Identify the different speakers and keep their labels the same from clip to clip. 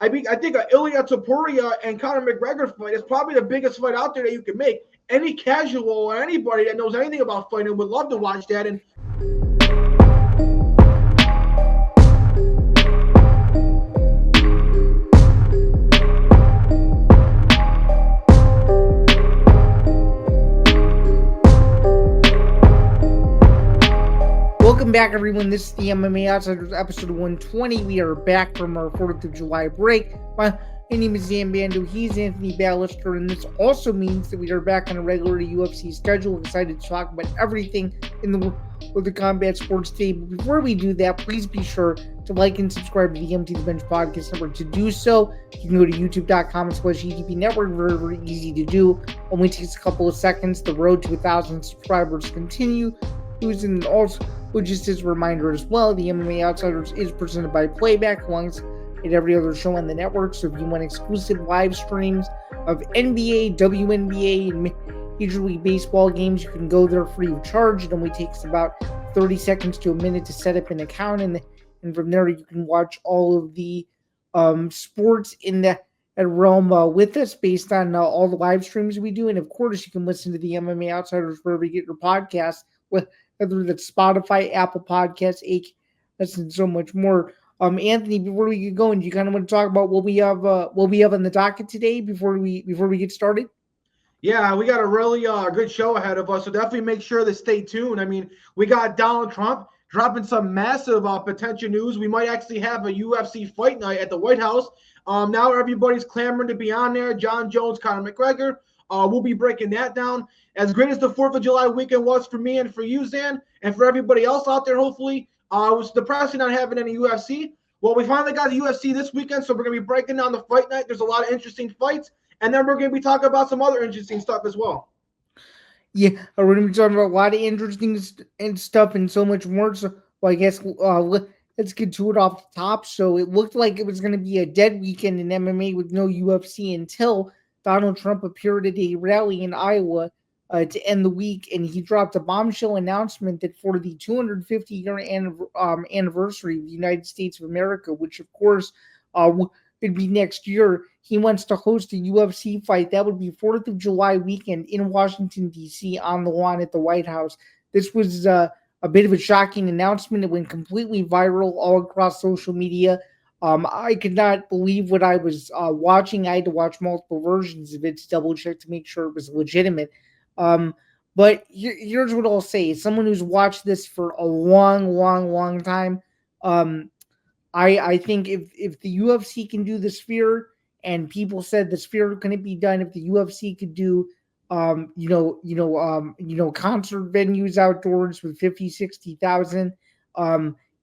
Speaker 1: I think Ilya Topuria and Conor McGregor fight is probably the biggest fight out there that you can make. Any casual or anybody that knows anything about fighting would love to watch that. And
Speaker 2: welcome back, everyone. This is the MMA Outsiders episode 120. We are back from our 4th of July break. My name is Zain Bando. He's Anthony Balester, and this also means that we are back on a regular UFC schedule. Excited to talk about everything in the world of the combat sports today. But before we do that, please be sure to like and subscribe to the Empty the Bench podcast network. To do so, you can go to youtube.com/ETP network. Very, very easy to do. Only takes a couple of seconds. The road to 1,000 subscribers continue. And also, just as a reminder as well, the MMA Outsiders is presented by Playback alongside every other show on the network. So if you want exclusive live streams of NBA, WNBA, and Major League Baseball games, you can go there free of charge. It only takes about 30 seconds to a minute to set up an account, and from there you can watch all of the sports in that realm with us based on all the live streams we do. And of course, you can listen to the MMA Outsiders wherever you get your podcasts, whether that's Spotify, Apple Podcasts, Acast, and so much more. Anthony, before we get going, do you kind of want to talk about what we have on the docket today before we get started?
Speaker 1: yeah, we got a really good show ahead of us, so definitely make sure to stay tuned. I mean, we got Donald Trump dropping some massive potential news. We might actually have a UFC fight night at the White House. Now everybody's clamoring to be on there. John Jones, Conor McGregor. We'll be breaking that down. As great as the 4th of July weekend was for me and for you, Zan, and for everybody else out there, hopefully, it was depressing not having any UFC. Well, we finally got the UFC this weekend, so we're going to be breaking down the fight night. There's a lot of interesting fights, and then we're going to be talking about some other interesting stuff as well.
Speaker 2: Yeah, we're going to be talking about a lot of interesting stuff and so much more. So, well, I guess let's get to it off the top. So it looked like it was going to be a dead weekend in MMA with no UFC until Donald Trump appeared at a rally in Iowa to end the week, and he dropped a bombshell announcement that for the 250-year anniversary of the United States of America, which of course would be next year, he wants to host a UFC fight. That would be 4th of July weekend in Washington, D.C. on the lawn at the White House. This was a bit of a shocking announcement. It went completely viral all across social media. I could not believe what I was watching. I had to watch multiple versions of it to double check to make sure it was legitimate. But here's what I'll say. As someone who's watched this for a long time, I think if the UFC can do the Sphere, and people said the Sphere couldn't be done, if the UFC could do concert venues outdoors with 50,000-60,000,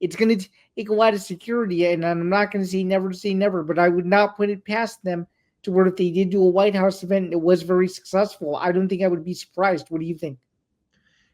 Speaker 2: it's going to take a lot of security, and I'm not going to say never, but I would not put it past them to where if they did do a White House event and it was very successful, I don't think I would be surprised. What do you think?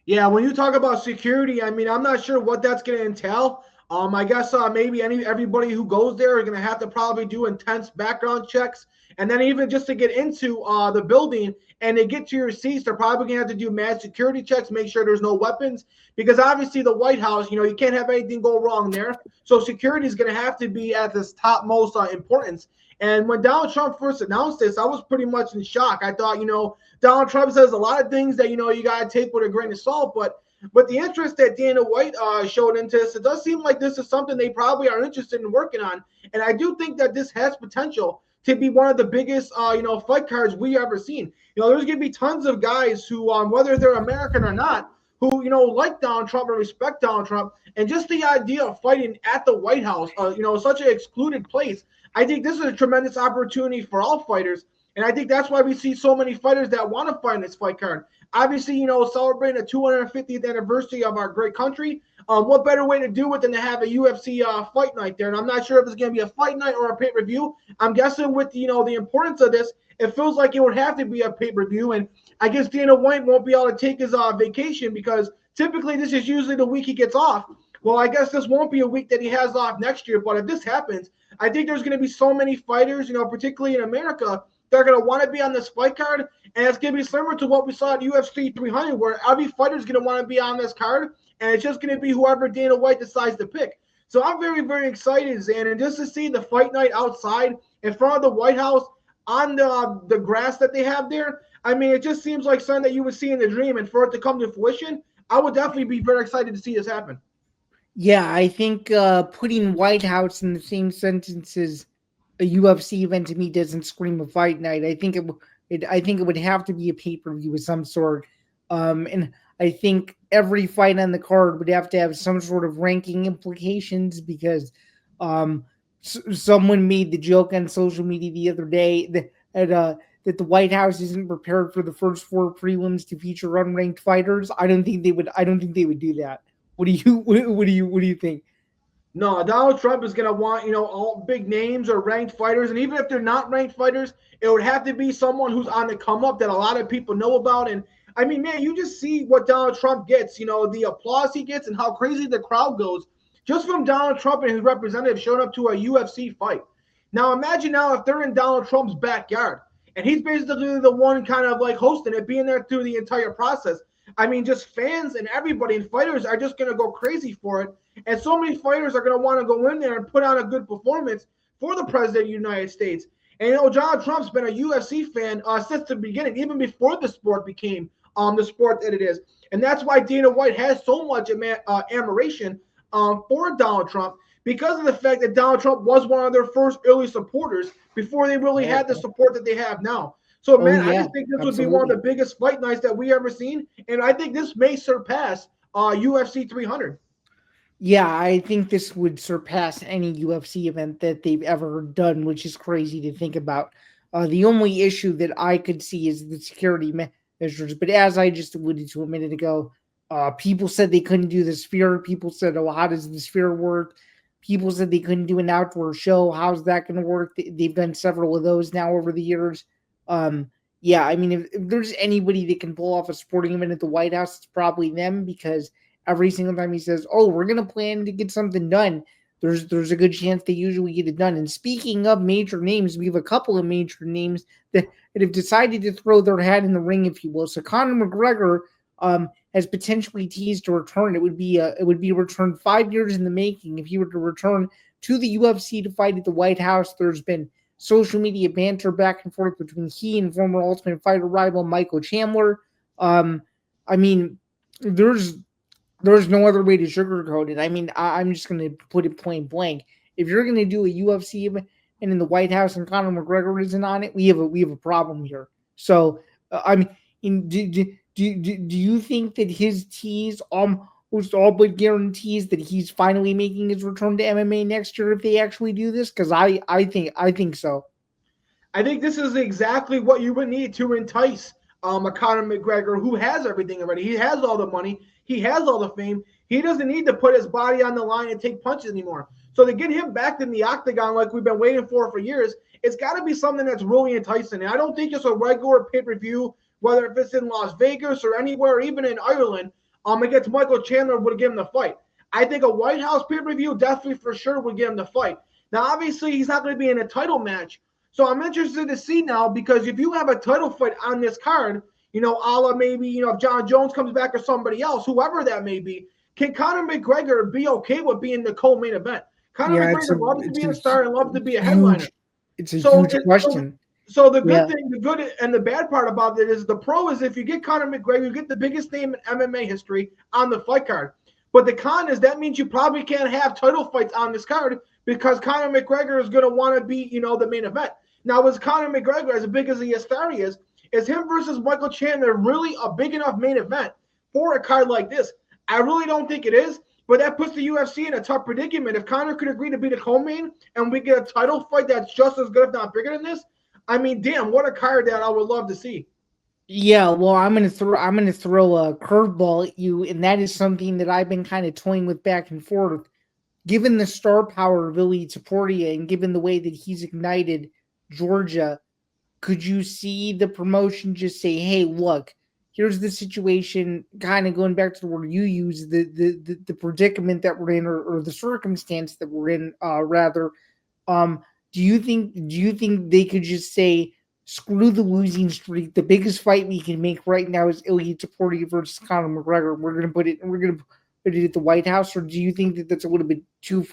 Speaker 1: Yeah, when you talk about security, I mean, I'm not sure what that's going to entail. I guess maybe everybody who goes there are going to have to probably do intense background checks. And then even just to get into the building and to get to your seats, they're probably going to have to do mad security checks, make sure there's no weapons. Because obviously the White House, you can't have anything go wrong there. So security is going to have to be at this topmost importance. And when Donald Trump first announced this, I was pretty much in shock. I thought, Donald Trump says a lot of things that, you got to take with a grain of salt. But the interest that Dana White showed into this, it does seem like this is something they probably are interested in working on. And I do think that this has potential to be one of the biggest, fight cards we ever seen. There's going to be tons of guys who, whether they're American or not, who, like Donald Trump and respect Donald Trump. And just the idea of fighting at the White House, such an excluded place, I think this is a tremendous opportunity for all fighters. And I think that's why we see so many fighters that want to fight in this fight card. Obviously, celebrating the 250th anniversary of our great country. What better way to do it than to have a UFC fight night there? And I'm not sure if it's going to be a fight night or a pay-per-view. I'm guessing with, the importance of this, it feels like it would have to be a pay-per-view. And I guess Dana White won't be able to take his vacation because typically this is usually the week he gets off. Well, I guess this won't be a week that he has off next year. But if this happens, I think there's going to be so many fighters, particularly in America, they're going to want to be on this fight card, and it's going to be similar to what we saw at UFC 300, where every fighter is going to want to be on this card, and it's just going to be whoever Dana White decides to pick. So I'm very, very excited, Zan, and just to see the fight night outside in front of the White House on the grass that they have there. I mean, it just seems like something that you would see in the dream, and for it to come to fruition, I would definitely be very excited to see this happen.
Speaker 2: Yeah, I think putting White House in the same sentence as a UFC event to me doesn't scream a fight night. I think I think it would have to be a pay per view of some sort, and I think every fight on the card would have to have some sort of ranking implications because someone made the joke on social media the other day that the White House isn't prepared for the first four prelims to feature unranked fighters. I don't think they would. I don't think they would do that. What do you think?
Speaker 1: No, Donald Trump is going to want, all big names or ranked fighters. And even if they're not ranked fighters, it would have to be someone who's on the come up that a lot of people know about. And I mean, man, you just see what Donald Trump gets, the applause he gets and how crazy the crowd goes just from Donald Trump and his representative showing up to a UFC fight. Now, imagine now if they're in Donald Trump's backyard and he's basically the one kind of like hosting it, being there through the entire process. I mean, just fans and everybody and fighters are just going to go crazy for it. And so many fighters are going to want to go in there and put on a good performance for the president of the United States. And, Donald Trump's been a UFC fan since the beginning, even before the sport became the sport that it is. And that's why Dana White has so much admiration for Donald Trump, because of the fact that Donald Trump was one of their first early supporters before they really had the support that they have now. So, man, I just think this would be one of the biggest fight nights that we ever seen. And I think this may surpass UFC 300.
Speaker 2: Yeah, I think this would surpass any UFC event that they've ever done, which is crazy to think about. The only issue that I could see is the security measures. But as I just alluded to a minute ago, people said they couldn't do the Sphere. People said, oh, how does the Sphere work? People said they couldn't do an outdoor show. How's that going to work? They've done several of those now over the years. Yeah, I mean, if there's anybody that can pull off a sporting event at the White House, it's probably them, because every single time he says, oh, we're going to plan to get something done, there's a good chance they usually get it done. And speaking of major names, we have a couple of major names that have decided to throw their hat in the ring, if you will. So Conor McGregor has potentially teased a return. It would be a return 5 years in the making if he were to return to the UFC to fight at the White House. There's been social media banter back and forth between he and former Ultimate Fighter rival Michael Chandler. I mean, there's no other way to sugarcoat it. I mean, I'm just going to put it point blank. If you're going to do a UFC event and in the White House and Conor McGregor isn't on it, we have a problem here. So, I mean, do you think that his tease almost all but guarantees that he's finally making his return to MMA next year if they actually do this? Because I think so.
Speaker 1: I think this is exactly what you would need to entice a Conor McGregor, who has everything already. He has all the money. He has all the fame. He doesn't need to put his body on the line and take punches anymore. So to get him back in the octagon like we've been waiting for years, it's got to be something that's really enticing. And I don't think just a regular pay-per-view, whether if it's in Las Vegas or anywhere, or even in Ireland, against Michael Chandler would give him the fight. I think a White House pay-per-view definitely for sure would give him the fight. Now, obviously, he's not going to be in a title match. So I'm interested to see now, because if you have a title fight on this card, a la maybe, if John Jones comes back or somebody else, whoever that may be, can Conor McGregor be okay with being the co-main event? Conor McGregor loves to be a star and loves to be a headliner.
Speaker 2: It's a huge question.
Speaker 1: So the good thing, the good and the bad part about it is the pro is if you get Conor McGregor, you get the biggest name in MMA history on the fight card. But the con is that means you probably can't have title fights on this card because Conor McGregor is going to want to be, the main event. Now, is Conor McGregor, as big as he is him versus Michael Chandler really a big enough main event for a card like this? I really don't think it is, but that puts the UFC in a tough predicament. If Conor could agree to be the co-main and we get a title fight that's just as good, if not bigger than this, I mean, damn, what a card that I would love to see.
Speaker 2: Yeah, well, I'm gonna throw a curveball at you, and that is something that I've been kind of toying with back and forth. Given the star power of Ilya Topuria and given the way that he's ignited Georgia, could you see the promotion just say, hey, look, here's the situation, kind of going back to the word you use, the predicament that we're in, or the circumstance that we're in, rather. Do you think they could just say, screw the losing streak, the biggest fight we can make right now is Ilya Topuria versus Conor McGregor, we're gonna put it at the White House? Or do you think that that's a little bit too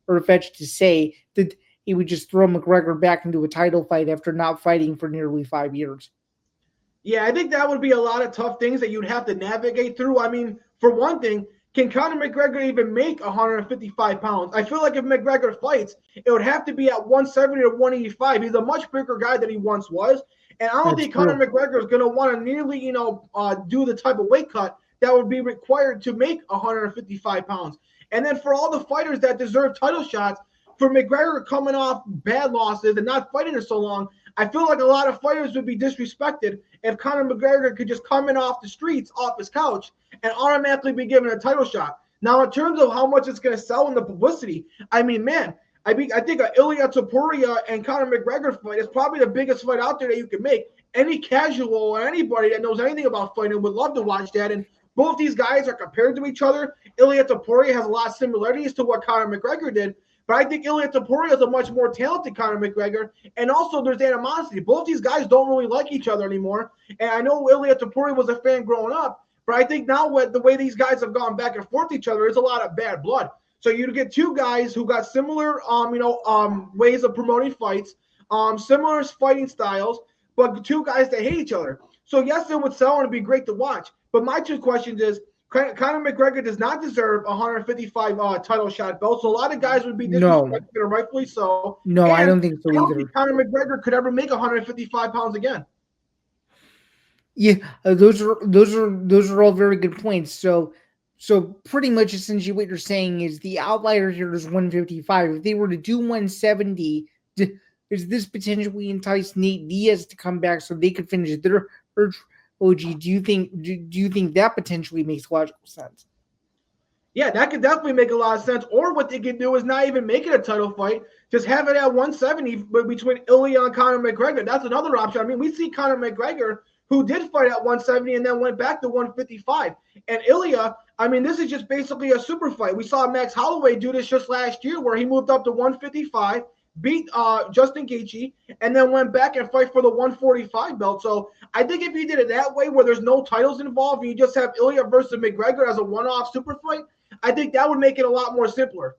Speaker 2: far-fetched to say that he would just throw McGregor back into a title fight after not fighting for nearly 5 years.
Speaker 1: Yeah, I think that would be a lot of tough things that you'd have to navigate through. I mean, for one thing, can Conor McGregor even make 155 pounds? I feel like if McGregor fights, it would have to be at 170 or 185. He's a much bigger guy than he once was. And I don't
Speaker 2: That's
Speaker 1: think
Speaker 2: true.
Speaker 1: Conor McGregor is going to want to nearly, do the type of weight cut that would be required to make 155 pounds. And then for all the fighters that deserve title shots, for McGregor coming off bad losses and not fighting in so long, I feel like a lot of fighters would be disrespected if Conor McGregor could just come in off the streets, off his couch, and automatically be given a title shot. Now, in terms of how much it's going to sell in the publicity, I mean, man, I think a Ilia Topuria and Conor McGregor fight is probably the biggest fight out there that you can make. Any casual or anybody that knows anything about fighting would love to watch that. And both these guys are compared to each other. Ilia Topuria has a lot of similarities to what Conor McGregor did. But I think Ilia Topuria is a much more talented Conor McGregor. And also there's animosity. Both these guys don't really like each other anymore. And I know Ilia Topuria was a fan growing up. But I think now with the way these guys have gone back and forth each other, there's a lot of bad blood. So you get two guys who got similar, ways of promoting fights, similar fighting styles, but two guys that hate each other. So yes, it would sell and it'd be great to watch. But my two questions is, Conor McGregor does not deserve 155 title shot belt. So a lot of guys would be disrespected, and rightfully so.
Speaker 2: No,
Speaker 1: and
Speaker 2: I don't think so either.
Speaker 1: I don't think Conor McGregor could ever make 155 pounds again.
Speaker 2: Yeah, those are all very good points. So pretty much essentially what you're saying is the outlier here is 155. If they were to do 170, does this potentially entice Nate Diaz to come back so they could finish their OG? Do you think that potentially makes logical sense?
Speaker 1: Yeah, that could definitely make a lot of sense. Or what they could do is not even make it a title fight, just have it at 170 between Ilia and Conor McGregor. That's another option. I mean, we see Conor McGregor, who did fight at 170 and then went back to 155. And Ilia, I mean, this is just basically a super fight. We saw Max Holloway do this just last year where he moved up to 155, beat Justin Gaethje, and then went back and fight for the 145 belt. So I think if you did it that way where there's no titles involved and you just have Ilia versus McGregor as a one-off super fight, I think that would make it a lot more simpler.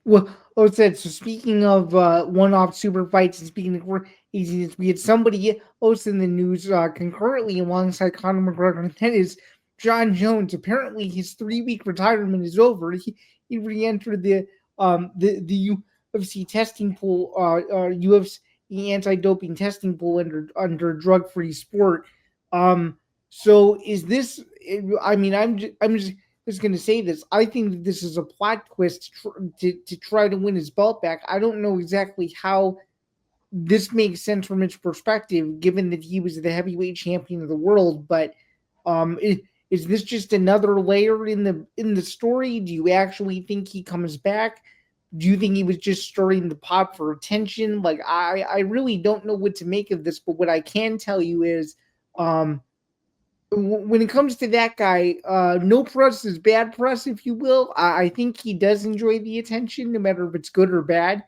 Speaker 2: Well, so speaking of one-off super fights and speaking of easiness, we had somebody else in the news concurrently alongside Conor McGregor, and that is Jon Jones. Apparently, his 3-week retirement is over. He re-entered the UFC testing pool, UFC anti-doping testing pool under drug-free sport. So is this? I mean, I'm just going to say this. I think that this is a plot twist to try to win his belt back. I don't know exactly how this makes sense from its perspective, given that he was the heavyweight champion of the world. But is this just another layer in the story? Do you actually think he comes back? Do you think he was just stirring the pot for attention? Like, I really don't know what to make of this. But what I can tell you is, when it comes to that guy, no press is bad press, if you will. I think he does enjoy the attention, no matter if it's good or bad.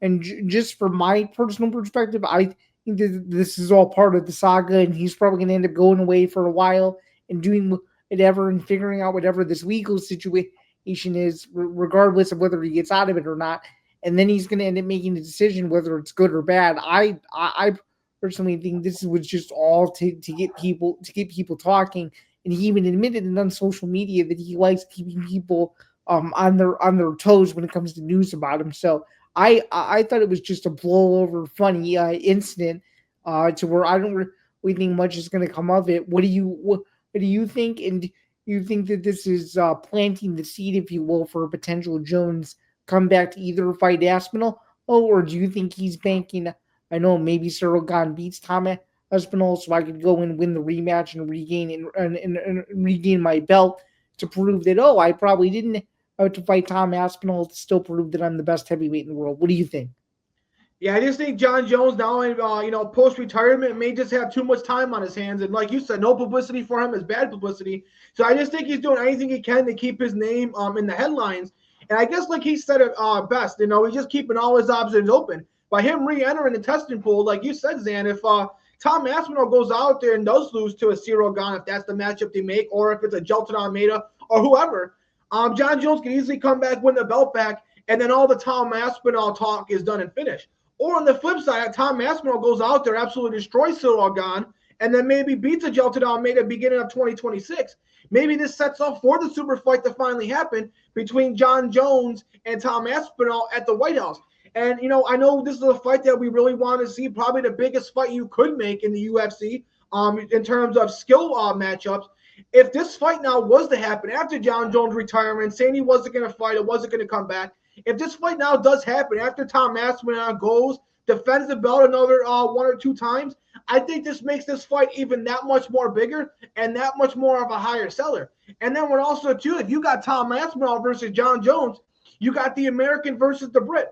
Speaker 2: And just from my personal perspective, I think that this is all part of the saga, and he's probably going to end up going away for a while and doing whatever and figuring out whatever this legal situation is, regardless of whether he gets out of it or not. And then he's going to end up making a decision whether it's good or bad. I personally think this was just all to get people talking, and he even admitted it on social media that he likes keeping people on their toes when it comes to news about him. So I thought it was just a blowover funny incident to where I don't really think much is going to come of it. What do you think? And do you think that this is planting the seed, if you will, for a potential Jones comeback to either fight Aspinall, or do you think he's banking? I know maybe Cyril Gane beats Tom Aspinall, so I could go and win the rematch and regain my belt to prove that, I probably didn't have to fight Tom Aspinall to still prove that I'm the best heavyweight in the world. What do you think?
Speaker 1: Yeah, I just think Jon Jones now, post-retirement may just have too much time on his hands. And like you said, no publicity for him is bad publicity. So I just think he's doing anything he can to keep his name in the headlines. And I guess like he said it best, he's just keeping all his options open. By him re-entering the testing pool, like you said, Zan, if Tom Aspinall goes out there and does lose to a Cyril Gane, if that's the matchup they make, or if it's a Jelton Almeida or whoever, Jon Jones can easily come back, win the belt back, and then all the Tom Aspinall talk is done and finished. Or on the flip side, Tom Aspinall goes out there, absolutely destroys Ciryl Gane, and then maybe beats a Geltadal Almeida at the beginning of 2026. Maybe this sets up for the super fight to finally happen between Jon Jones and Tom Aspinall at the White House. And, I know this is a fight that we really want to see, probably the biggest fight you could make in the UFC in terms of skill matchups. If this fight now was to happen after Jon Jones' retirement, saying he wasn't going to fight, it wasn't going to come back, if this fight now does happen after Tom Aspinall goes, defends the belt another 1 or 2 times, I think this makes this fight even that much more bigger and that much more of a higher seller. And then also, too, if you got Tom Aspinall versus Jon Jones, you got the American versus the Brit.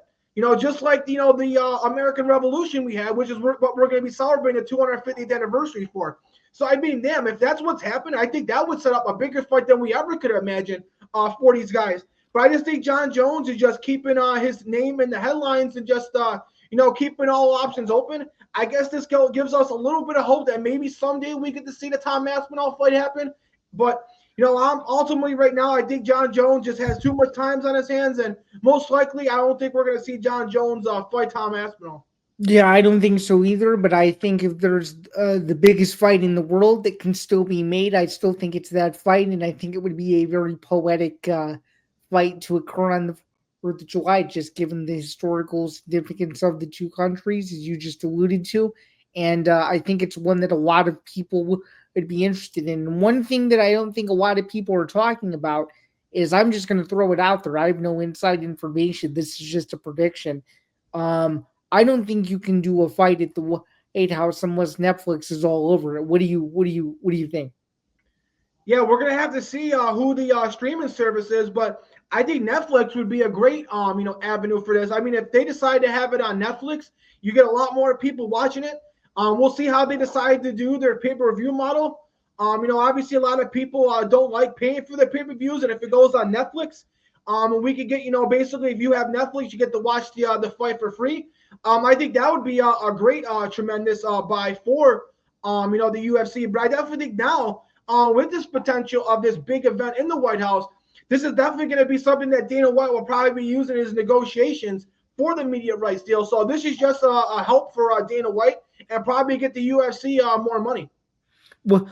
Speaker 1: Just like, the American Revolution we had, which is what we're going to be celebrating the 250th anniversary for. So, I mean, damn, if that's what's happened, I think that would set up a bigger fight than we ever could imagine for these guys. But I just think Jon Jones is just keeping his name in the headlines and just, keeping all options open. I guess this gives us a little bit of hope that maybe someday we get to see the Tom Aspinall fight happen. But, I'm ultimately right now, I think Jon Jones just has too much time on his hands. And most likely, I don't think we're going to see Jon Jones fight Tom Aspinall.
Speaker 2: Yeah, I don't think so either. But I think if there's the biggest fight in the world that can still be made, I still think it's that fight. And I think it would be a very poetic fight to occur on the 4th of July, just given the historical significance of the two countries, as you just alluded to. And I think it's one that a lot of people would be interested in. One thing that I don't think a lot of people are talking about is, I'm just going to throw it out there. I have no inside information. This is just a prediction. I don't think you can do a fight at the White House unless Netflix is all over it. What do you think?
Speaker 1: Yeah, we're gonna have to see who the streaming service is, but I think Netflix would be a great avenue for this. I mean, if they decide to have it on Netflix, you get a lot more people watching it. We'll see how they decide to do their pay-per-view model. Obviously a lot of people don't like paying for their pay-per-views, and if it goes on Netflix, we could get, basically if you have Netflix, you get to watch the fight for free. I think that would be a great, tremendous buy for the UFC. But I definitely think now, with this potential of this big event in the White House, this is definitely going to be something that Dana White will probably be using in his negotiations for the media rights deal. So this is just a help for Dana White and probably get the UFC more money.
Speaker 2: Well,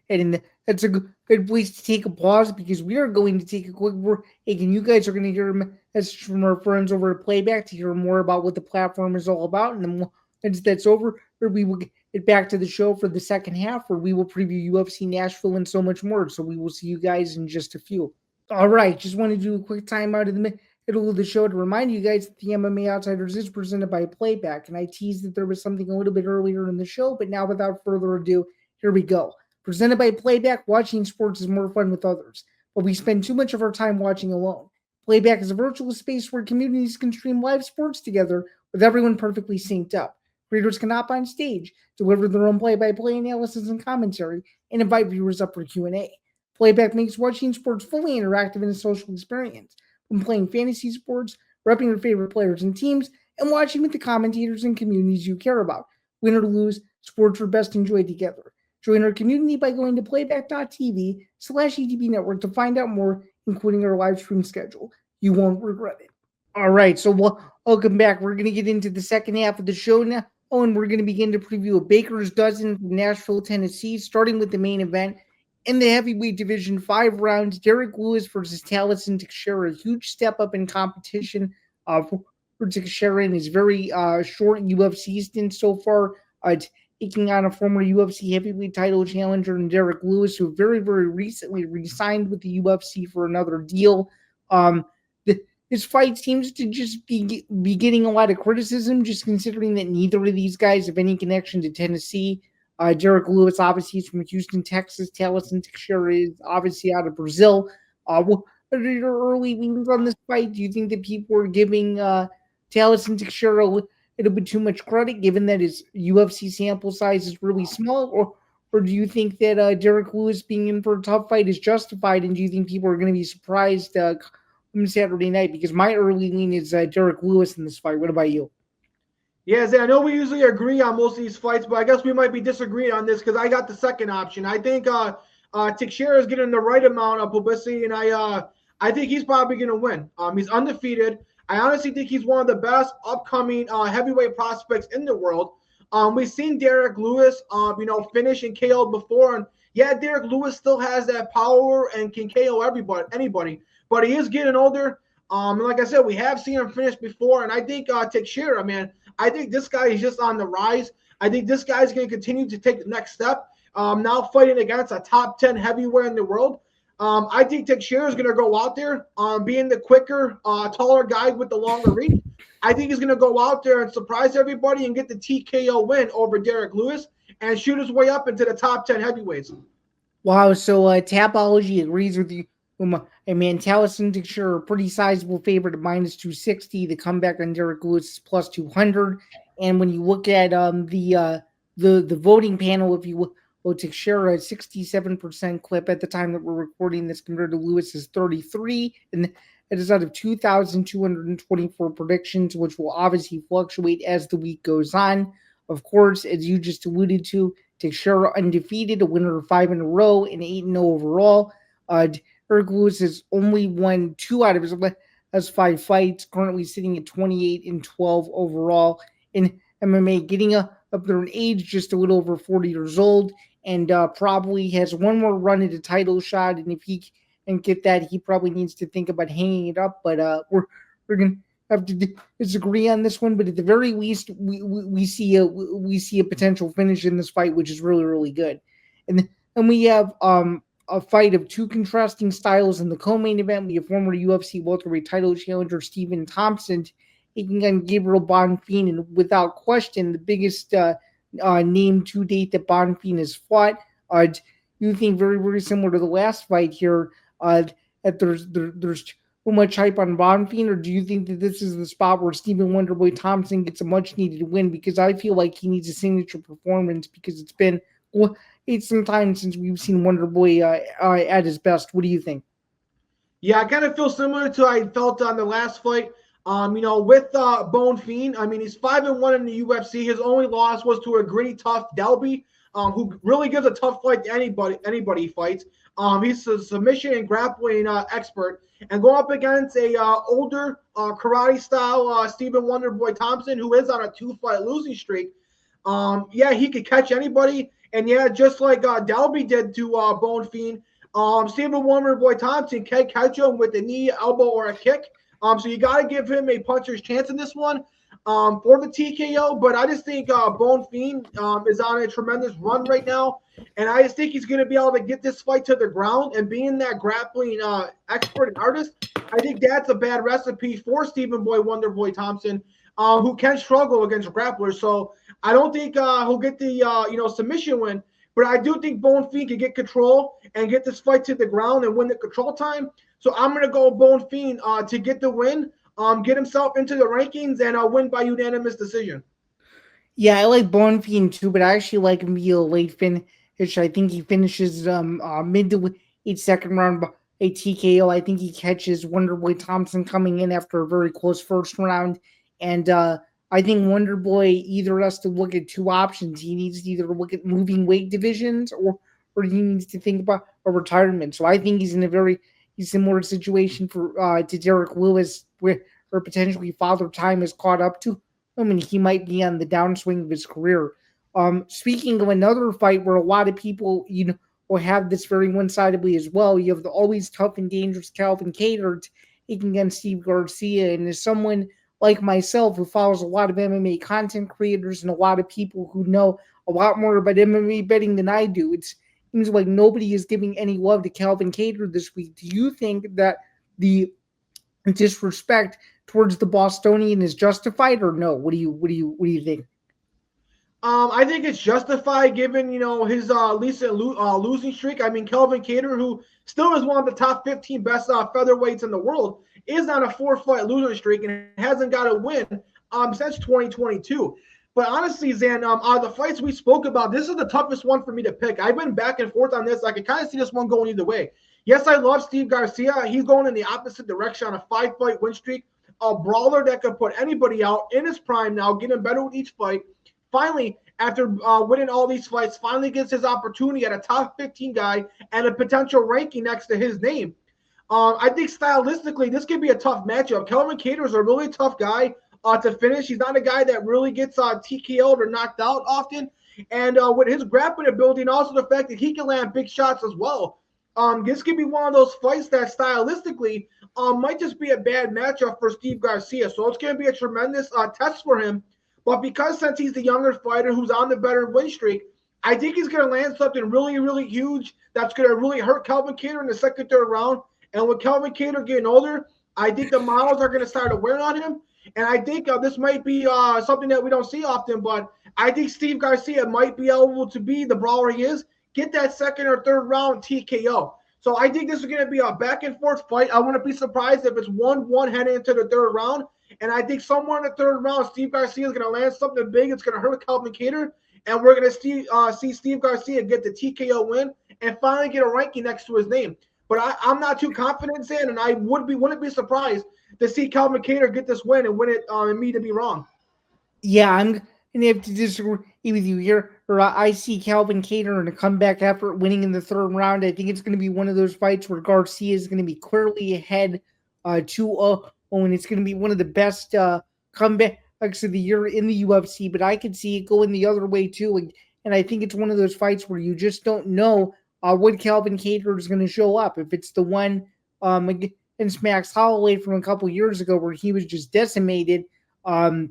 Speaker 2: and that's a good place to take a pause, because we are going to take a quick break, and you guys are going to hear a message from our friends over at Playback to hear more about what the platform is all about. And then once that's over, we will get back to the show for the second half, where we will preview UFC Nashville and so much more. So we will see you guys in just a few. All right, just want to do a quick timeout in the middle of the show to remind you guys that the MMA Outsiders is presented by Playback. And I teased that there was something a little bit earlier in the show, but now without further ado, here we go. Presented by Playback, watching sports is more fun with others, but we spend too much of our time watching alone. Playback is a virtual space where communities can stream live sports together with everyone perfectly synced up. Creators can hop on stage, deliver their own play-by-play analysis and commentary, and invite viewers up for Q&A. Playback makes watching sports fully interactive and a social experience, from playing fantasy sports, repping your favorite players and teams, and watching with the commentators and communities you care about. Win or lose, sports are best enjoyed together. Join our community by going to playback.tv/ETB Network to find out more, including our live stream schedule. You won't regret it. All right, so welcome back. We're going to get into the second half of the show now, and we're going to begin to preview a Baker's Dozen from Nashville, Tennessee, starting with the main event. In the heavyweight division, 5 rounds, Derrick Lewis versus Tallison Teixeira. A huge step up in competition for Teixeira in his very short UFC stint so far, taking on a former UFC heavyweight title challenger in Derrick Lewis, who very, very recently re-signed with the UFC for another deal. This fight seems to just be getting a lot of criticism, just considering that neither of these guys have any connection to Tennessee. Derrick Lewis obviously is from Houston, Texas. Tallison Teixeira is obviously out of Brazil. What are your early leans on this fight? Do you think that people are giving Tallison Teixeira a little bit too much credit, given that his UFC sample size is really small? Or do you think that Derrick Lewis being in for a tough fight is justified? And do you think people are going to be surprised on Saturday night? Because my early lean is Derrick Lewis in this fight. What about you?
Speaker 1: Yeah, Zay, I know we usually agree on most of these fights, but I guess we might be disagreeing on this because I got the second option. I think Teixeira is getting the right amount of publicity, and I I think he's probably going to win. He's undefeated. I honestly think he's one of the best upcoming heavyweight prospects in the world. We've seen Derrick Lewis, finish and KO before, and yeah, Derrick Lewis still has that power and can KO anybody, but he is getting older. And like I said, we have seen him finish before, and I think Teixeira, man, I think this guy is just on the rise. I think this guy's going to continue to take the next step. Now fighting against a top 10 heavyweight in the world. I think Teixeira is going to go out there, being the quicker, taller guy with the longer reach. I think he's going to go out there and surprise everybody and get the TKO win over Derrick Lewis and shoot his way up into the top 10 heavyweights.
Speaker 2: Wow, so Tapology agrees with you. Man, Tallison Teixeira, a pretty sizable favorite at minus 260. The comeback on Derrick Lewis is plus 200. And when you look at the voting panel, if you will, Teixeira, a 67% clip at the time that we're recording this compared to Lewis's 33. And it is out of 2,224 predictions, which will obviously fluctuate as the week goes on. Of course, as you just alluded to, Teixeira undefeated, a winner of 5 in a row, and 8-0 overall. Derrick Lewis has only won 2 out of his 5 fights, currently sitting at 28-12 overall in MMA, getting up there in age, just a little over 40 years old, and probably has one more run at a title shot. And if he can get that, he probably needs to think about hanging it up. But we're gonna have to disagree on this one. But at the very least, we see a potential finish in this fight, which is really, really good. And we have a fight of 2 contrasting styles in the co-main event. We have former UFC welterweight title challenger Stephen Thompson taking on Gabriel Bonfim, and without question, the biggest name to date that Bonfim has fought. You think very, very similar to the last fight here, that there's too much hype on Bonfim, or do you think that this is the spot where Stephen Wonderboy Thompson gets a much-needed win? Because I feel like he needs a signature performance, because it's been some time since we've seen Wonderboy at his best. What do you think?
Speaker 1: Yeah, I kind of feel similar to I felt on the last fight. With Bonfim, I mean, he's 5-1 in the UFC. His only loss was to a gritty, tough Delby, who really gives a tough fight to anybody he fights. He's a submission and grappling expert, and going up against a older karate style Stephen Wonderboy Thompson, who is on a 2-fight losing streak. Yeah, he could catch anybody, and yeah, just like Delby did to Bonfim, Stephen Wonderboy Thompson can catch him with a knee, elbow, or a kick. So you got to give him a puncher's chance in this one for the TKO. But I just think Bonfim is on a tremendous run right now. And I just think he's going to be able to get this fight to the ground. And being that grappling expert and artist, I think that's a bad recipe for Stephen Wonderboy Thompson, who can struggle against grapplers. So I don't think he'll get the submission win. But I do think Bonfim can get control and get this fight to the ground and win the control time. So I'm going to go Bonfim to get the win, get himself into the rankings, and win by unanimous decision.
Speaker 2: Yeah, I like Bonfim too, but I actually like him via late finish. I think he finishes mid to late second round by a TKO. I think he catches Wonderboy Thompson coming in after a very close first round. And I think Wonderboy either has to look at 2 options. He needs to either look at moving weight divisions or he needs to think about a retirement. So I think he's in a very similar situation to Derrick Lewis, where potentially Father Time has caught up to him, and he might be on the downswing of his career. Speaking of another fight where a lot of people, will have this very one-sidedly as well, you have the always tough and dangerous Calvin Kattar taking against Steve Garcia. And as someone like myself who follows a lot of MMA content creators and a lot of people who know a lot more about MMA betting than I do, it seems like nobody is giving any love to Calvin Kattar this week. Do you think that the disrespect towards the Bostonian is justified, or no? What do you think?
Speaker 1: I think it's justified given his recent losing streak. I mean, Calvin Kattar, who still is one of the top 15 best featherweights in the world, is on a 4-fight losing streak and hasn't got a win since 2022. But honestly, Zan, the fights we spoke about, this is the toughest one for me to pick. I've been back and forth on this. I can kind of see this one going either way. Yes, I love Steve Garcia. He's going in the opposite direction on a 5-fight win streak. A brawler that could put anybody out in his prime now, getting better with each fight. Finally, after winning all these fights, finally gets his opportunity at a top 15 guy and a potential ranking next to his name. I think stylistically, this could be a tough matchup. Kelvin Cater is a really tough guy to finish. He's not a guy that really gets TKO'd or knocked out often. And with his grappling ability and also the fact that he can land big shots as well, this could be one of those fights that stylistically might just be a bad matchup for Steve Garcia. So it's going to be a tremendous test for him. But because since he's the younger fighter who's on the better win streak, I think he's going to land something really, really huge that's going to really hurt Kelvin Cater in the second, third round. And with Kelvin Cater getting older, I think the models are going to start to wear on him. And I think this might be something that we don't see often, but I think Steve Garcia might be able to be the brawler he is, get that second or third round TKO. So I think this is going to be a back and forth fight. I wouldn't be surprised if it's 1-1 heading into the third round. And I think somewhere in the third round, Steve Garcia is going to land something big. It's going to hurt Kelvin Cater. And we're going to see Steve Garcia get the TKO win and finally get a ranking next to his name. But I'm not too confident, Zan, and I wouldn't be surprised to see Calvin Cater get this win and win it and me to be wrong.
Speaker 2: Yeah, I'm going to have to disagree with you here. I see Calvin Cater in a comeback effort winning in the third round. I think it's going to be one of those fights where Garcia is going to be clearly ahead 2-0, and it's going to be one of the best comebacks of the year in the UFC. But I could see it going the other way too. And I think it's one of those fights where you just don't know when Calvin Cater is going to show up. If it's the one against Max Holloway from a couple years ago where he was just decimated, I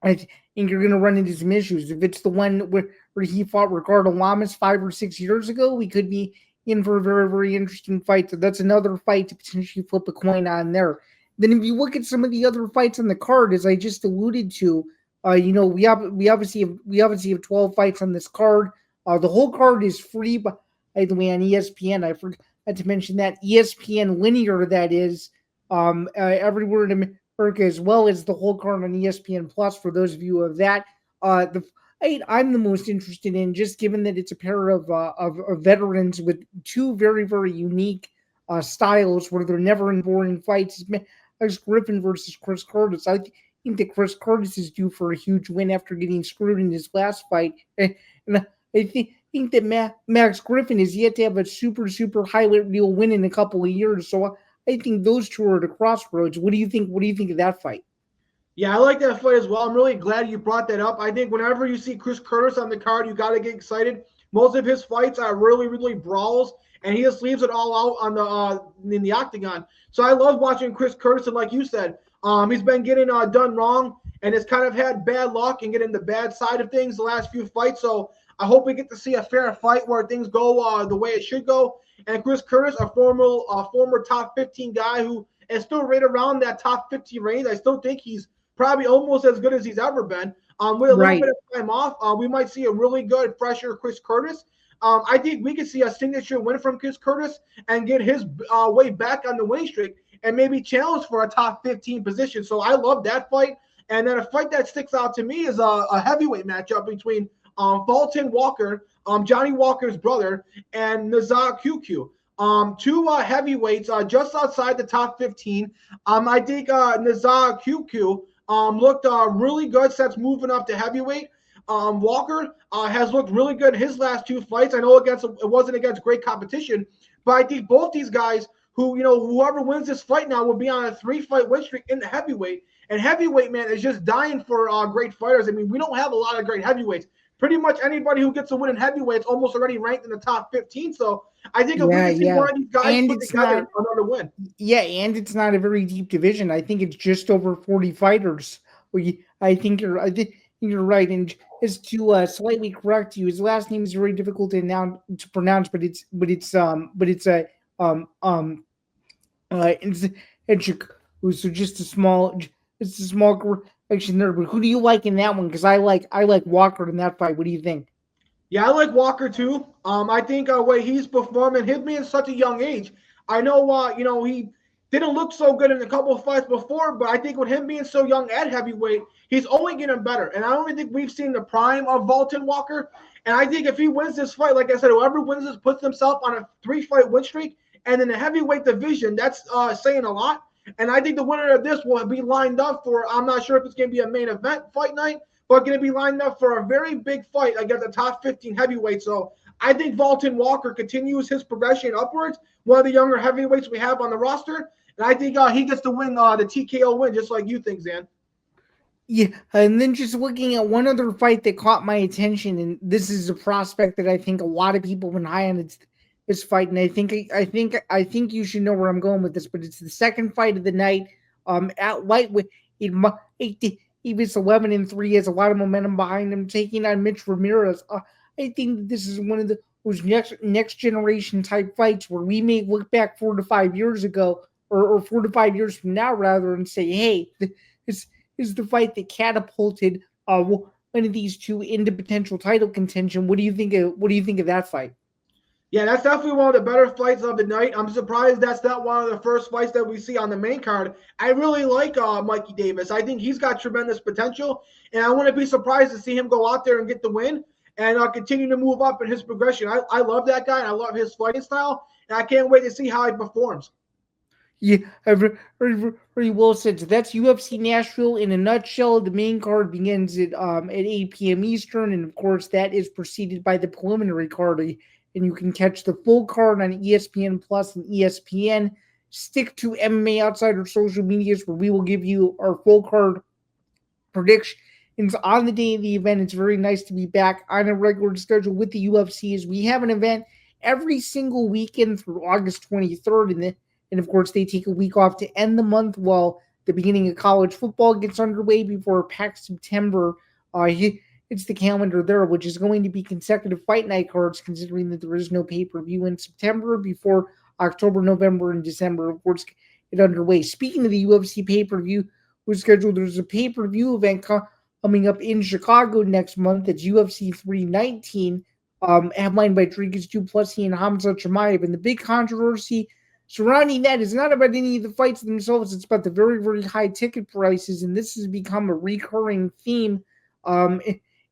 Speaker 2: think you're going to run into some issues. If it's the one where he fought Ricardo Lamas 5 or 6 years ago, we could be in for a very, very interesting fight. So that's another fight to potentially flip a coin on there. Then if you look at some of the other fights on the card, as I just alluded to, we obviously have 12 fights on this card. The whole card is free, by the way, on ESPN. I forgot to mention that ESPN linear, that is, everywhere in America, as well as the whole card on ESPN Plus. For those of you who have that, the fight I'm the most interested in, just given that it's a pair of veterans with two very, very unique styles, where they're never in boring fights. Max Griffin versus Chris Curtis. I think that Chris Curtis is due for a huge win after getting screwed in his last fight, and I think that Max Griffin is yet to have a super, super highlight reel win in a couple of years. So I think those two are at a crossroads. What do you think? What do you think of that fight?
Speaker 1: Yeah, I like that fight as well. I'm really glad you brought that up. I think whenever you see Chris Curtis on the card, you got to get excited. Most of his fights are really, really brawls, and he just leaves it all out on the in the octagon. So I love watching Chris Curtis, and like you said, he's been getting done wrong, and has kind of had bad luck and getting the bad side of things the last few fights. So I hope we get to see a fair fight where things go the way it should go. And Chris Curtis, a former top 15 guy who is still right around that top 50 range. I still think he's probably almost as good as he's ever been. With a little bit of time off, we might see a really good, fresher Chris Curtis. I think we could see a signature win from Chris Curtis and get his way back on the winning streak and maybe challenge for a top 15 position. So I love that fight. And then a fight that sticks out to me is a heavyweight matchup between Fulton Walker, Johnny Walker's brother, and Nazar QQ. Two heavyweights just outside the top 15. I think Nazar QQ looked really good since moving up to heavyweight. Walker has looked really good in his last two fights. I know it wasn't against great competition, but I think both these guys, whoever wins this fight now will be on a 3-fight win streak in the heavyweight. And heavyweight, man, is just dying for great fighters. I mean, we don't have a lot of great heavyweights. Pretty much anybody who gets a win in heavyweight is almost already ranked in the top 15. So I think if we can see one of these guys put together another win.
Speaker 2: Yeah, and it's not a very deep division. I think it's just over 40 fighters. I think you're right. And just to slightly correct you, his last name is very difficult to pronounce, but it's so just a small correction there. But who do you like in that one? Because I like Walker in that fight. What do you think?
Speaker 1: Yeah, I like Walker too. I think way he's performing, him being such a young age. I know, he didn't look so good in a couple of fights before, but I think with him being so young at heavyweight, he's only getting better. And I don't think we've seen the prime of Fulton Walker. And I think if he wins this fight, like I said, whoever wins this puts himself on a 3-fight win streak. And in the heavyweight division, that's saying a lot. And I think the winner of this will be lined up for, I'm not sure if it's going to be a main event fight night, but going to be lined up for a very big fight against the top 15 heavyweight. So I think Volkan Walker continues his progression upwards, one of the younger heavyweights we have on the roster. And I think he gets to win the TKO win, just like you think, Zan.
Speaker 2: Yeah, and then just looking at one other fight that caught my attention, and this is a prospect that I think a lot of people have been high on. It's this fight, and I think you should know where I'm going with this. But it's the second fight of the night. At lightweight, he was 11-3, has a lot of momentum behind him, taking on Mitch Ramirez. I think this is one of those next generation type fights where we may look back 4 to 5 years ago, or 4 to 5 years from now, rather, and say, hey, this is the fight that catapulted one of these two into potential title contention. What do you think of that fight?
Speaker 1: Yeah, that's definitely one of the better fights of the night. I'm surprised that's not one of the first fights that we see on the main card. I really like Mikey Davis. I think he's got tremendous potential, and I wouldn't be surprised to see him go out there and get the win and continue to move up in his progression. I love that guy, and I love his fighting style, and I can't wait to see how he performs.
Speaker 2: Yeah, very well said. So that's UFC Nashville in a nutshell. The main card begins at 8 p.m. Eastern, and of course that is preceded by the preliminary card. And you can catch the full card on ESPN Plus and ESPN. Stick to MMA Outsiders social medias where we will give you our full card predictions on the day of the event. It's very nice to be back on a regular schedule with the UFC, as we have an event every single weekend through August 23rd. And of course, they take a week off to end the month while the beginning of college football gets underway before a packed September hits the calendar there, which is going to be consecutive fight night cards, considering that there is no pay-per-view in September before October, November, and December, of course, get underway. Speaking of the UFC pay-per-view, who's scheduled, there's a pay-per-view event coming up in Chicago next month. It's UFC 319, headlined by Dricus Du Plessis and Hamza Chimaev. And the big controversy surrounding that is not about any of the fights themselves. It's about the very, very high ticket prices, and this has become a recurring theme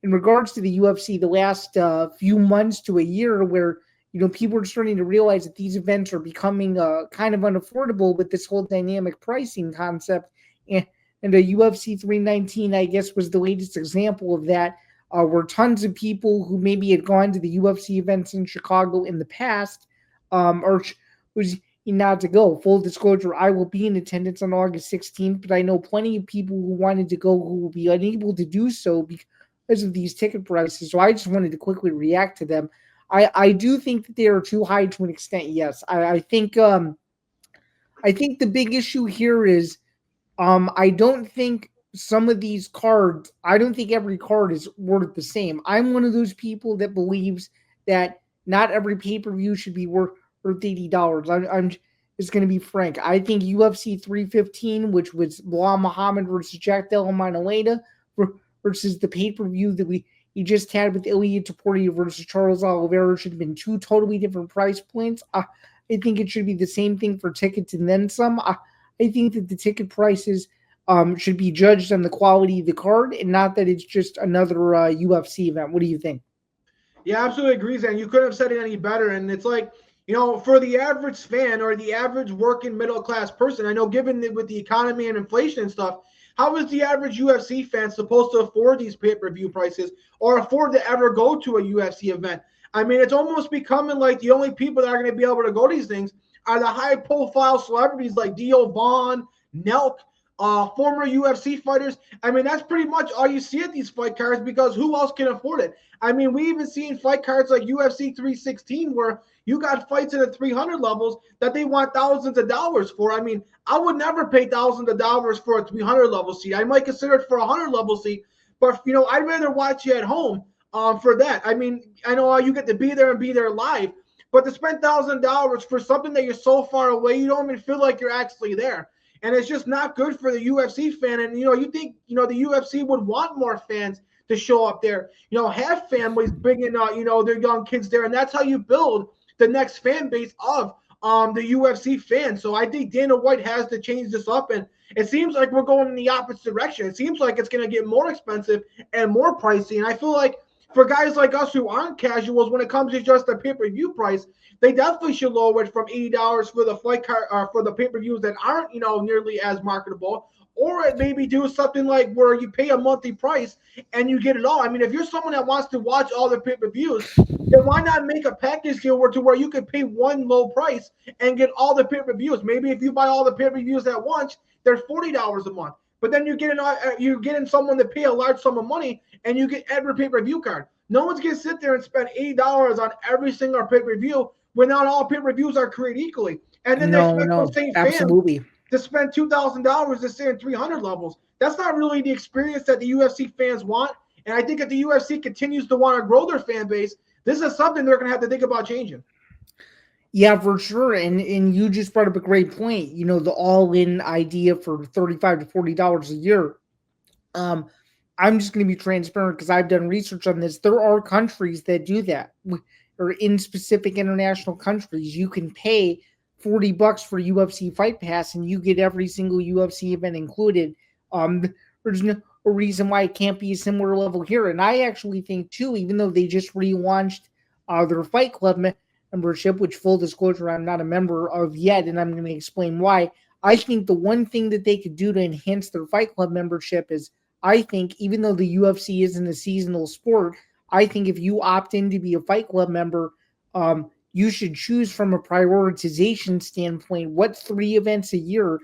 Speaker 2: in regards to the UFC the last few months to a year, where people are starting to realize that these events are becoming kind of unaffordable with this whole dynamic pricing concept. And the UFC 319, I guess, was the latest example of that, where tons of people who maybe had gone to the UFC events in Chicago in the past was not to go. Full disclosure, I will be in attendance on August 16th, but I know plenty of people who wanted to go who will be unable to do so because of these ticket prices. So I just wanted to quickly react to them. I do think that they are too high to an extent. Yes, I think the big issue here is I don't think some of these cards. I don't think every card is worth the same. I'm one of those people that believes that not every pay-per-view should be worth $80. I'm just going to be frank. I think UFC 315, which was Bilal Muhammad versus Jack Della Maddalena, versus the pay-per-view that we just had with Ilia Topuria versus Charles Oliveira, should have been two totally different price points. I think it should be the same thing for tickets and then some. I think that the ticket prices should be judged on the quality of the card and not that it's just another UFC event. What do you think?
Speaker 1: Yeah, absolutely agree, Zan. You couldn't have said it any better. And it's like, for the average fan or the average working middle class person, I know given with the economy and inflation and stuff, how is the average UFC fan supposed to afford these pay-per-view prices or afford to ever go to a UFC event? I mean, it's almost becoming like the only people that are going to be able to go to these things are the high-profile celebrities like Dio Vaughn, Nelk, former UFC fighters. I mean, that's pretty much all you see at these fight cards, because who else can afford it? I mean, we even seen fight cards like UFC 316 where you got fights in the 300 levels that they want thousands of dollars for. I mean, I would never pay thousands of dollars for a 300 level seat. I might consider it for a 100 level seat, but I'd rather watch you at home for that. I mean, I know you get to be there and be there live, but to spend $1,000 for something that you're so far away, you don't even feel like you're actually there. And it's just not good for the UFC fan. And, you think, the UFC would want more fans to show up there, have families bringing, their young kids there. And that's how you build the next fan base of the UFC fans. So I think Dana White has to change this up. And it seems like we're going in the opposite direction. It seems like it's going to get more expensive and more pricey. And I feel like for guys like us who aren't casuals, when it comes to just the pay-per-view price, they definitely should lower it from $80 for the fight card for the pay-per-views that aren't, nearly as marketable, or it maybe do something like where you pay a monthly price and you get it all. I mean, if you're someone that wants to watch all the pay-per-views, then why not make a package deal where you could pay one low price and get all the pay-per-views? Maybe if you buy all the pay-per-views at once, they're $40 a month. But then you're getting someone to pay a large sum of money and you get every pay-per-view card. No one's gonna sit there and spend $80 on every single pay-per-view when not all pay-per-views are created equally. And then they expect those same
Speaker 2: absolutely.
Speaker 1: fans to spend $2,000 to stay in 300 levels. That's not really the experience that the UFC fans want. And I think if the UFC continues to want to grow their fan base, this is something they're going to have to think about changing.
Speaker 2: Yeah, for sure. And you just brought up a great point. You know, the all-in idea for $35 to $40 a year. I'm just going to be transparent because I've done research on this. There are countries that do that, or in specific international countries, you can pay $40 for UFC Fight Pass and you get every single UFC event included. There's no reason why it can't be a similar level here. And I actually think too, even though they just relaunched their Fight Club membership, which full disclosure, I'm not a member of yet, and I'm going to explain why. I think the one thing that they could do to enhance their Fight Club membership is, I think, even though the UFC isn't a seasonal sport, I think if you opt in to be a Fight Club member, you should choose from a prioritization standpoint what 3 events a year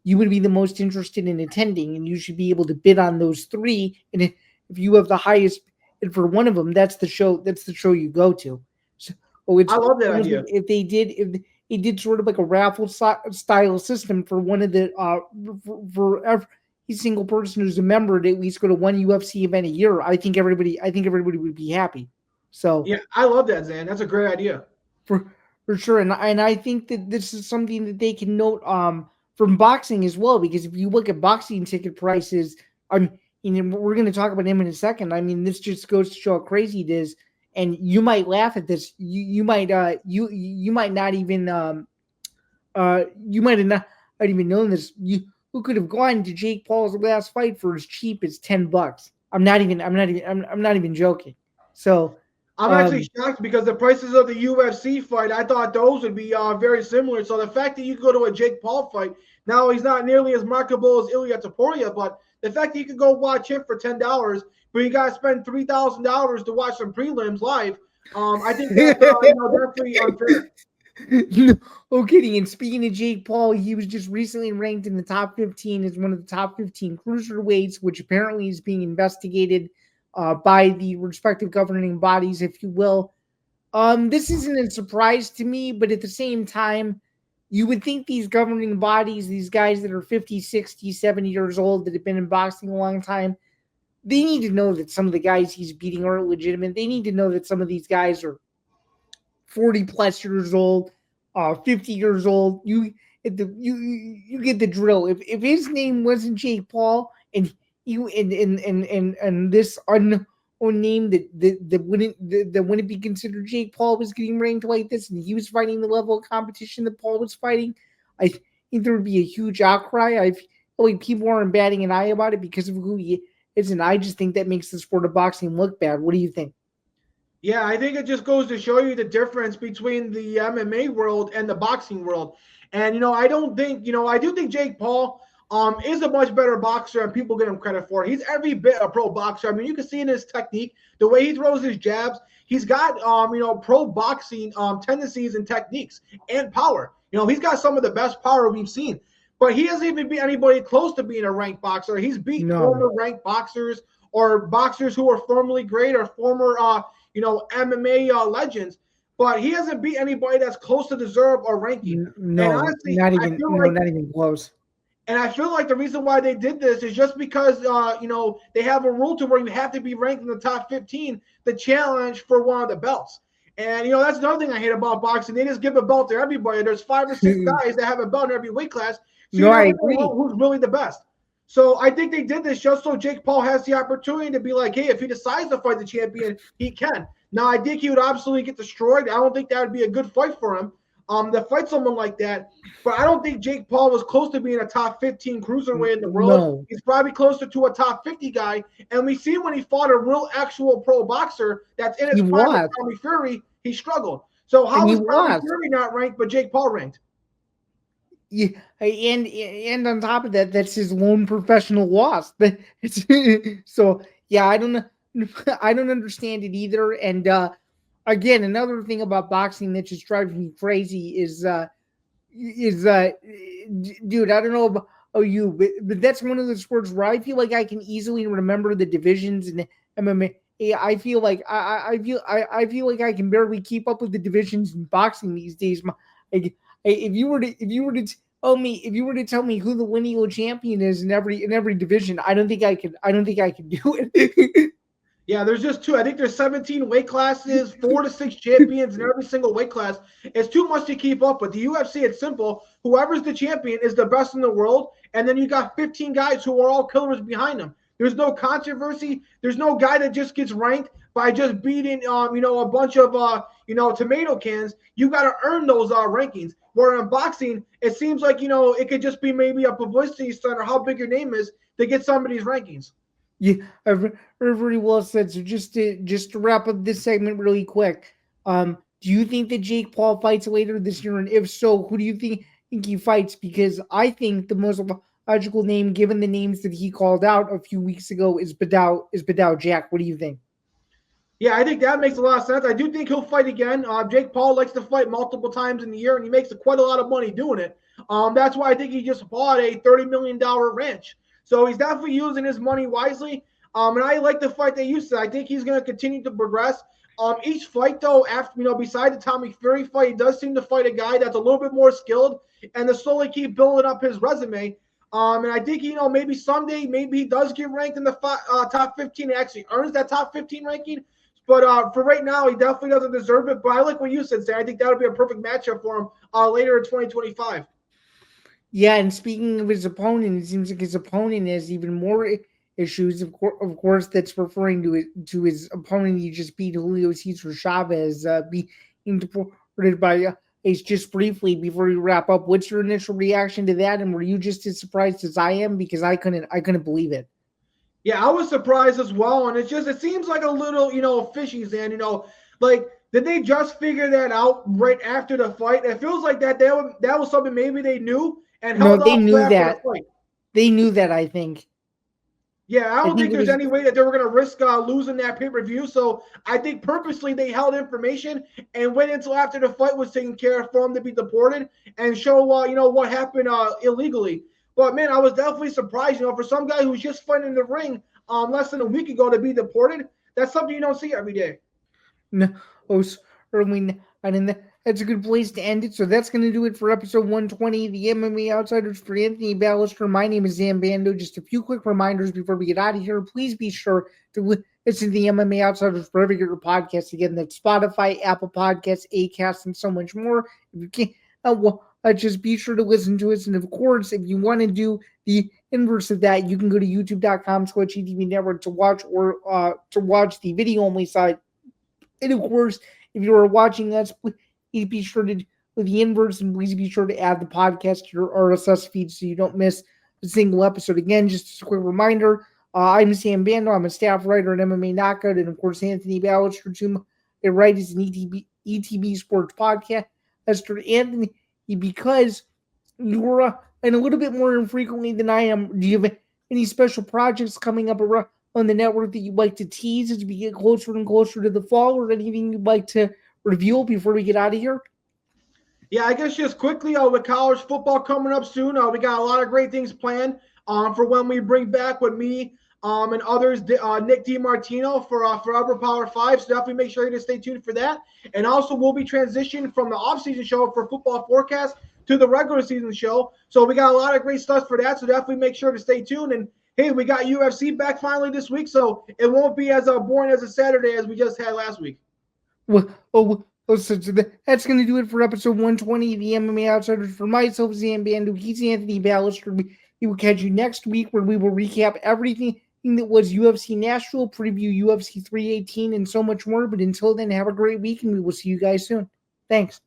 Speaker 2: you would be the most interested in attending, and you should be able to bid on those 3. And if you have the highest bid for one of them, that's the show you go to. So,
Speaker 1: I love that idea.
Speaker 2: If they did sort of like a raffle style system for one of the for every single person who's a member to at least go to one UFC event a year, I think everybody would be happy. So
Speaker 1: yeah, I love that, Zain. That's a great idea.
Speaker 2: For sure. And I think that this is something that they can note from boxing as well, because if you look at boxing ticket prices, we're going to talk about him in a second. I mean, this just goes to show how crazy it is. And you might laugh at this. You might not even known this. Who could have gone to Jake Paul's last fight for as cheap as $10? I'm not even joking. So
Speaker 1: I'm actually shocked because the prices of the UFC fight, I thought those would be very similar. So the fact that you could go to a Jake Paul fight, now he's not nearly as marketable as Ilia Topuria, but the fact that you could go watch him for $10, but you got to spend $3,000 to watch some prelims live, I think that's definitely unfair.
Speaker 2: No kidding. And speaking of Jake Paul, he was just recently ranked in the top 15 as one of the top 15 cruiserweights, which apparently is being investigated by the respective governing bodies, if you will. This isn't a surprise to me, but at the same time, you would think these governing bodies, these guys that are 50, 60, 70 years old that have been in boxing a long time, they need to know that some of the guys he's beating are legitimate. They need to know that some of these guys are 40 plus years old, 50 years old. You get the drill. If his name wasn't Jake Paul and this unknown name that wouldn't be considered Jake Paul was getting ranked like this, and he was fighting the level of competition that Paul was fighting, I think there would be a huge outcry. I feel like people aren't batting an eye about it because of who he is, and I just think that makes the sport of boxing look bad. What do you think?
Speaker 1: Yeah, I think it just goes to show you the difference between the MMA world and the boxing world. And I do think Jake Paul is a much better boxer, and people get him credit for it. He's every bit a pro boxer. I mean, you can see in his technique, the way he throws his jabs. He's got pro boxing tendencies and techniques and power. He's got some of the best power we've seen. But he hasn't even beat anybody close to being a ranked boxer. He's beat former ranked boxers or boxers who are formerly great or former MMA legends. But he hasn't beat anybody that's close to deserve or ranking.
Speaker 2: No, and honestly, not even close.
Speaker 1: And I feel like the reason why they did this is just because, they have a rule to where you have to be ranked in the top 15 to challenge for one of the belts. And, that's another thing I hate about boxing. They just give a belt to everybody. There's 5 or 6 guys that have a belt in every weight class. So
Speaker 2: I agree.
Speaker 1: Who's really the best. So I think they did this just so Jake Paul has the opportunity to be like, hey, if he decides to fight the champion, he can. Now, I think he would absolutely get destroyed. I don't think that would be a good fight for him. To fight someone like that. But I don't think Jake Paul was close to being a top 15 cruiserweight in the world.
Speaker 2: No.
Speaker 1: He's probably closer to a top 50 guy. And we see when he fought a real actual pro boxer that's in his prime, Tommy Fury, he struggled. So how is Tommy Fury not ranked, but Jake Paul ranked?
Speaker 2: Yeah, and on top of that, that's his lone professional loss. So yeah, I don't know. I don't understand it either. And again, another thing about boxing that just drives me crazy is dude, I don't know about you, but that's one of the sports where I feel like I can easily remember the divisions in MMA. I feel like I feel like I can barely keep up with the divisions in boxing these days. Like, if you were to tell me who the lineal champion is in every division, I don't think I could do it.
Speaker 1: Yeah, there's just two. I think there's 17 weight classes, 4 to 6 champions in every single weight class. It's too much to keep up with. The UFC, it's simple. Whoever's the champion is the best in the world, and then you got 15 guys who are all killers behind them. There's no controversy. There's no guy that just gets ranked by just beating, a bunch of, tomato cans. You got to earn those rankings. Where in boxing, it seems like it could just be maybe a publicity stunt or how big your name is to get somebody's rankings.
Speaker 2: Yeah, very well said. So just to wrap up this segment really quick, do you think that Jake Paul fights later this year? And if so, who do you think he fights? Because I think the most logical name, given the names that he called out a few weeks ago, is Badao Jack. What do you think?
Speaker 1: Yeah, I think that makes a lot of sense. I do think he'll fight again. Jake Paul likes to fight multiple times in the year, and he makes quite a lot of money doing it. That's why I think he just bought a $30 million ranch. So he's definitely using his money wisely. And I like the fight that you said. I think he's going to continue to progress. Each fight, though, after beside the Tommy Fury fight, he does seem to fight a guy that's a little bit more skilled and to slowly keep building up his resume. And I think maybe someday maybe he does get ranked in the top 15 and actually earns that top 15 ranking. But for right now, he definitely doesn't deserve it. But I like what you said, Sam. I think that would be a perfect matchup for him later in 2025.
Speaker 2: Yeah, and speaking of his opponent, it seems like his opponent has even more issues. Of course, that's referring to his opponent he just beat, Julio Cesar Chavez, being deported by Ace. Just briefly before we wrap up, what's your initial reaction to that? And were you just as surprised as I am? Because I couldn't believe it.
Speaker 1: Yeah, I was surprised as well, and it seems like a little fishy, Zan. Like did they just figure that out right after the fight? It feels like that was something maybe they knew and
Speaker 2: No,
Speaker 1: held
Speaker 2: they
Speaker 1: off
Speaker 2: knew
Speaker 1: after the
Speaker 2: that.
Speaker 1: fight.
Speaker 2: They knew that. I think.
Speaker 1: Yeah, I don't think
Speaker 2: it
Speaker 1: there's
Speaker 2: was.
Speaker 1: any way that they were going to risk losing that pay-per-view. So I think purposely they held information and waited until after the fight was taken care of for him to be deported and show what happened illegally. But man, I was definitely surprised. For some guy who's just fighting in the ring less than a week ago to be deported, that's something you don't see every day.
Speaker 2: No, certainly. And that's a good place to end it. So that's going to do it for episode 120 of the MMA Outsiders for Anthony Balester. My name is Zain Bando. Just a few quick reminders before we get out of here. Please be sure to listen to the MMA Outsiders wherever you get your podcasts. Again, that's Spotify, Apple Podcasts, Acast, and so much more. If you can't, just be sure to listen to us. And of course, if you want to do the inverse of that, you can go to youtube.com/ETV Network to watch the video only side. And of course, if you are watching us, please be sure to do the inverse and please be sure to add the podcast to your RSS feed so you don't miss a single episode. Again, just a quick reminder, I'm Sam Bando. I'm a staff writer at MMA Knockout, and of course, Anthony Balester, to my right, is an ETB Sports podcast. Anthony, because you're and a little bit more infrequently than I am, do you have any special projects coming up around on the network that you'd like to tease as we get closer and closer to the fall, or anything you'd like to reveal before we get out of here?
Speaker 1: Yeah, I guess just quickly with college football coming up soon, we got a lot of great things planned for when we bring back with me and others, Nick DiMartino for Forever Power 5. So definitely make sure you stay tuned for that. And also we'll be transitioning from the off-season show for Football Forecast to the regular season show. So we got a lot of great stuff for that. So definitely make sure to stay tuned. And hey, we got UFC back finally this week, so it won't be as boring as a Saturday as we just had last week.
Speaker 2: So that's going to do it for episode 120 of the MMA Outsiders. For myself, Zain Bando, he's Anthony Balester. We will catch you next week where we will recap everything that was UFC Nashville, preview UFC 318, and so much more. But until then, have a great week, and we will see you guys soon. Thanks.